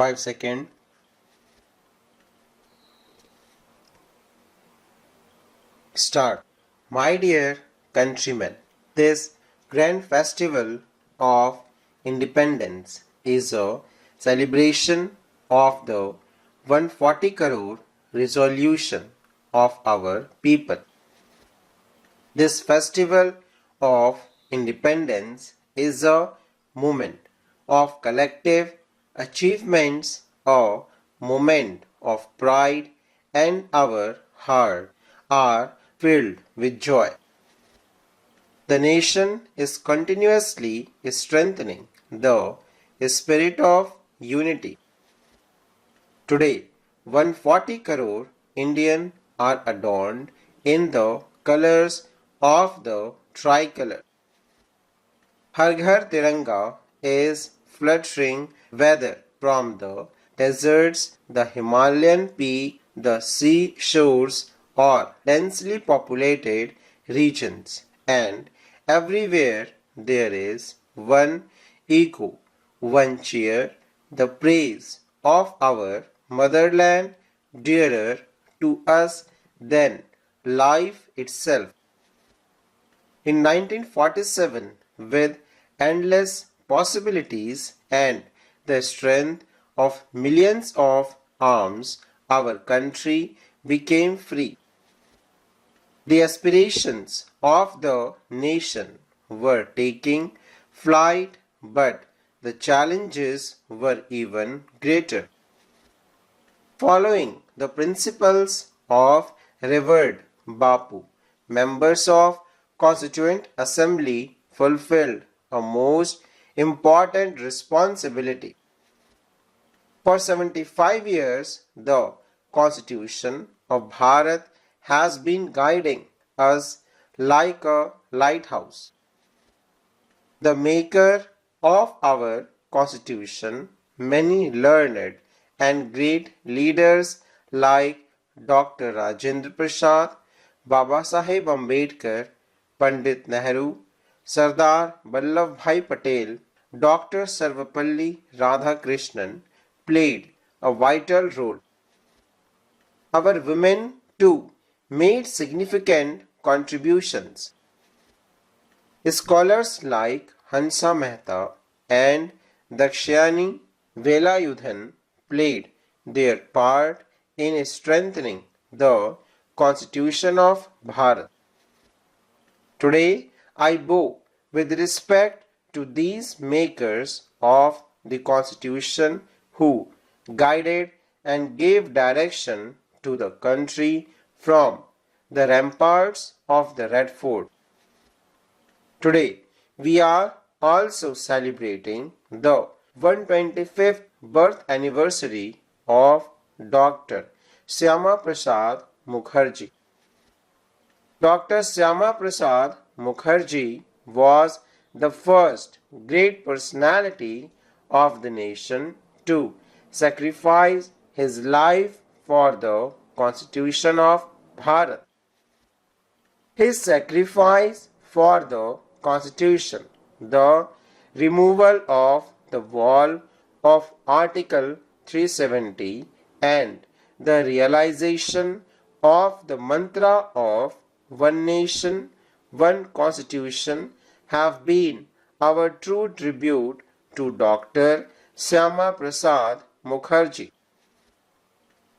5 seconds. Start. My dear countrymen, this grand festival of independence is a celebration of the 140 crore resolution of our people. This festival of independence is a moment of collective achievements, a moment of pride, and our hearts are filled with joy. The nation is continuously strengthening the spirit of unity. Today, 140 crore Indians are adorned in the colors of the tricolor. Har Ghar Tiranga is fluttering whether from the deserts, the Himalayan peak, the sea shores, or densely populated regions, and everywhere there is one echo, one cheer, the praise of our motherland dearer to us than life itself. In 1947, with endless possibilities and the strength of millions of arms, our country became free. The aspirations of the nation were taking flight, but the challenges were even greater. Following the principles of revered Bapu, members of Constituent Assembly fulfilled a most important responsibility. For 75 years, the Constitution of Bharat has been guiding us like a lighthouse. The maker of our Constitution, many learned and great leaders like Dr. Rajendra Prasad, Baba Saheb Ambedkar, Pandit Nehru, Sardar Vallabhbhai Patel, Dr. Sarvapalli Radhakrishnan played a vital role. Our women too made significant contributions. Scholars like Hansa Mehta and Dakshayani Velayudhan played their part in strengthening the Constitution of Bharat. Today, I bow with respect to these makers of the Constitution who guided and gave direction to the country from the ramparts of the Red Fort. Today, we are also celebrating the 125th birth anniversary of Dr. Syama Prasad Mukherjee. Dr. Syama Prasad Mukherjee was the first great personality of the nation to sacrifice his life for the Constitution of Bharat. His sacrifice for the Constitution, the removal of the wall of Article 370 and the realization of the mantra of one nation, one constitution have been our true tribute to Dr. Syama Prasad Mukherjee.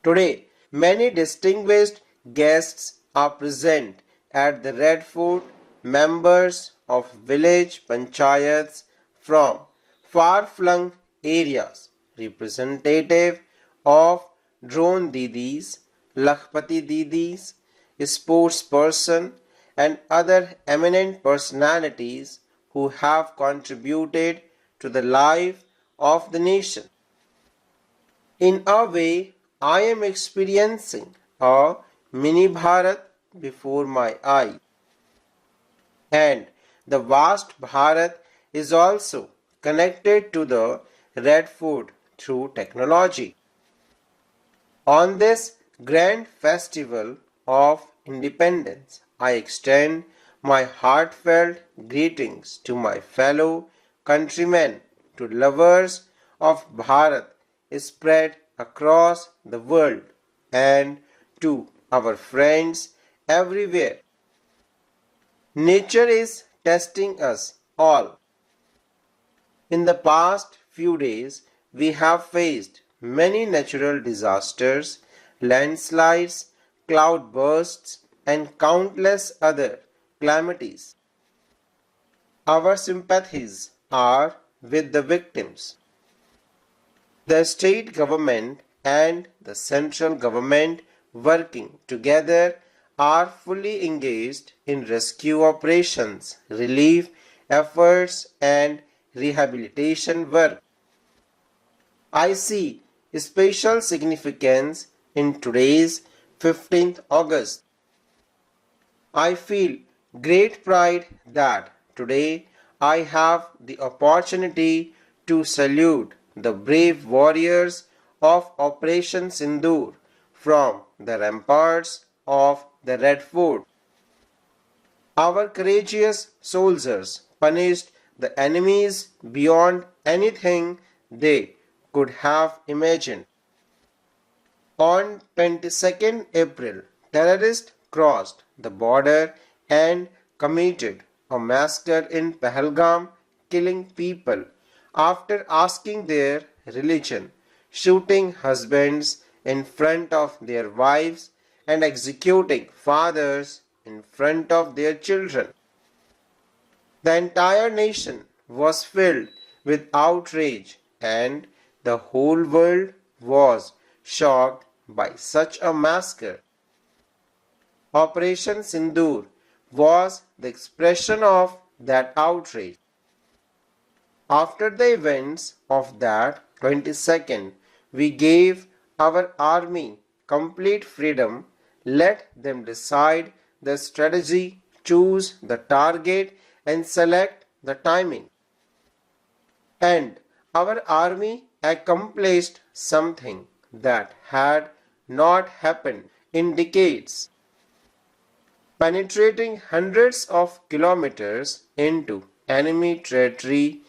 Today, many distinguished guests are present at the Red Fort, members of village panchayats from far-flung areas, representative of drone didis, Lakhpati didis, sportsperson and other eminent personalities who have contributed to the life of the nation. In a way, I am experiencing a mini Bharat before my eyes. And the vast Bharat is also connected to the Red Fort through technology. On this grand festival of independence, I extend my heartfelt greetings to my fellow countrymen, to lovers of Bharat spread across the world and to our friends everywhere. Nature is testing us all. In the past few days, we have faced many natural disasters, landslides, cloudbursts, and countless other calamities. Our sympathies are with the victims. The state government and the central government working together are fully engaged in rescue operations, relief efforts and rehabilitation work. I see special significance in today's 15th August. I feel great pride that today I have the opportunity to salute the brave warriors of Operation Sindoor from the ramparts of the Red Fort. Our courageous soldiers punished the enemies beyond anything they could have imagined. On 22nd April, terrorists crossed the border and committed a massacre in Pahalgam, killing people after asking their religion, shooting husbands in front of their wives, and executing fathers in front of their children. The entire nation was filled with outrage, and the whole world was shocked by such a massacre. Operation Sindoor was the expression of that outrage. After the events of that 22nd, we gave our army complete freedom. Let them decide the strategy, choose the target, and select the timing. And our army accomplished something that had not happened in decades. Penetrating hundreds of kilometers into enemy territory,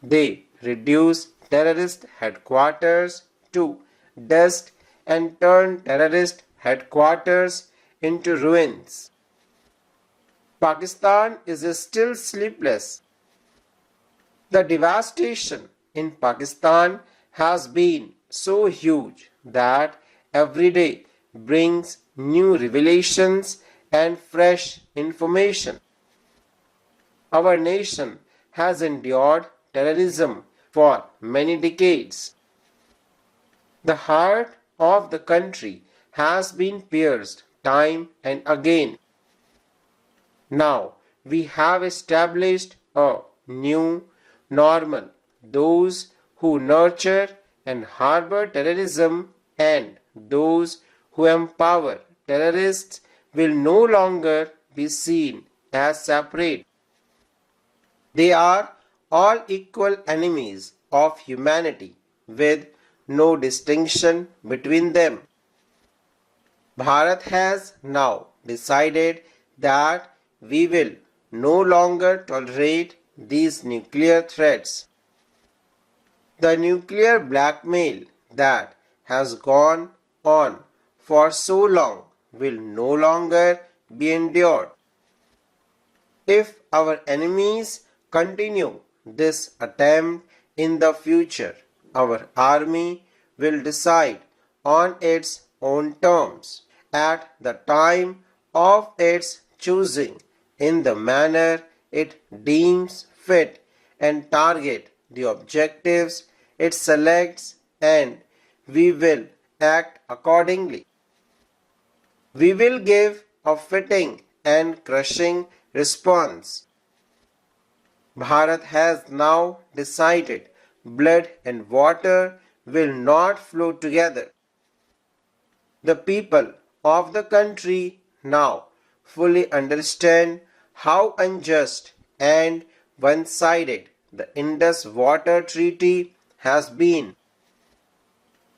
they reduced terrorist headquarters to dust and turned terrorist headquarters into ruins. Pakistan is still sleepless. The devastation in Pakistan has been so huge that every day brings new revelations and fresh information. Our nation has endured terrorism for many decades. The heart of the country has been pierced time and again. Now we have established a new normal. Those who nurture and harbor terrorism and those who empower terrorists will no longer be seen as separate. They are all equal enemies of humanity with no distinction between them. Bharat has now decided that we will no longer tolerate these nuclear threats. The nuclear blackmail that has gone on for so long will no longer be endured. If our enemies continue this attempt in the future, our army will decide on its own terms at the time of its choosing in the manner it deems fit and target the objectives it selects, and we will act accordingly. We will give a fitting and crushing response. Bharat has now decided blood and water will not flow together. The people of the country now fully understand how unjust and one-sided the Indus Water Treaty has been.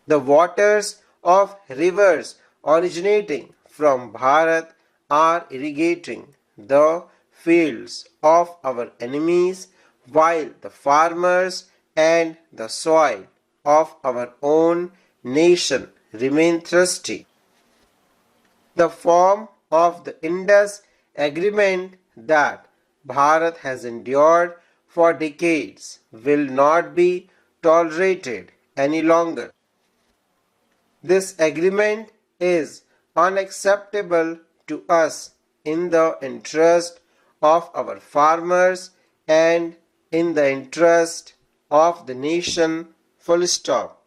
The waters of rivers originating from Bharat are irrigating the fields of our enemies, while the farmers and the soil of our own nation remain thirsty. The form of the Indus Agreement that Bharat has endured for decades will not be tolerated any longer. This agreement is unacceptable to us in the interest of our farmers and in the interest of the nation. Full stop.